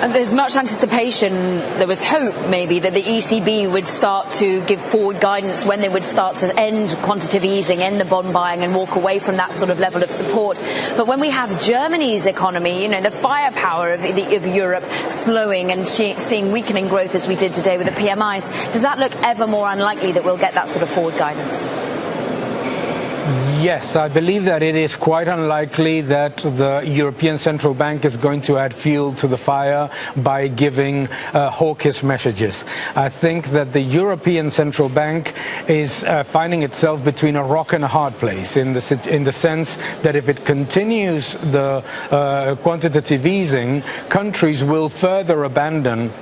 There's much anticipation, there was hope maybe that the ECB would start to give forward guidance when they would start to end quantitative easing, end the bond buying and walk away from that sort of level of support. But when we have Germany's economy, the firepower of Europe slowing and seeing weakening growth as we did today with the PMIs, does that look ever more unlikely that we'll get that sort of forward guidance? Yes, I believe that it is quite unlikely that the European Central Bank is going to add fuel to the fire by giving hawkish messages. I think that the European Central Bank is finding itself between a rock and a hard place in the sense that if it continues the quantitative easing, countries will further abandon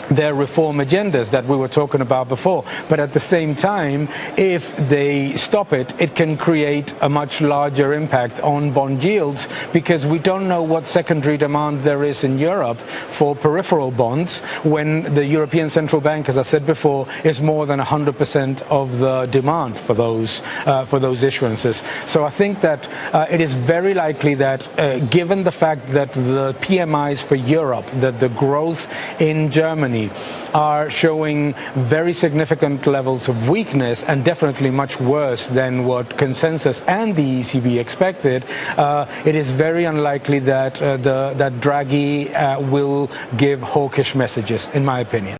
their reform agendas that we were talking about before. But at the same time, if they stop it, it can create a much larger impact on bond yields, because we don't know what secondary demand there is in Europe for peripheral bonds when the European Central Bank, as I said before, is more than 100% of the demand for those issuances. So I think that it is very likely that given the fact that the PMIs for Europe, that the growth in Germany are showing very significant levels of weakness and definitely much worse than what consensus and the ECB expected, it is very unlikely that that Draghi will give hawkish messages, in my opinion.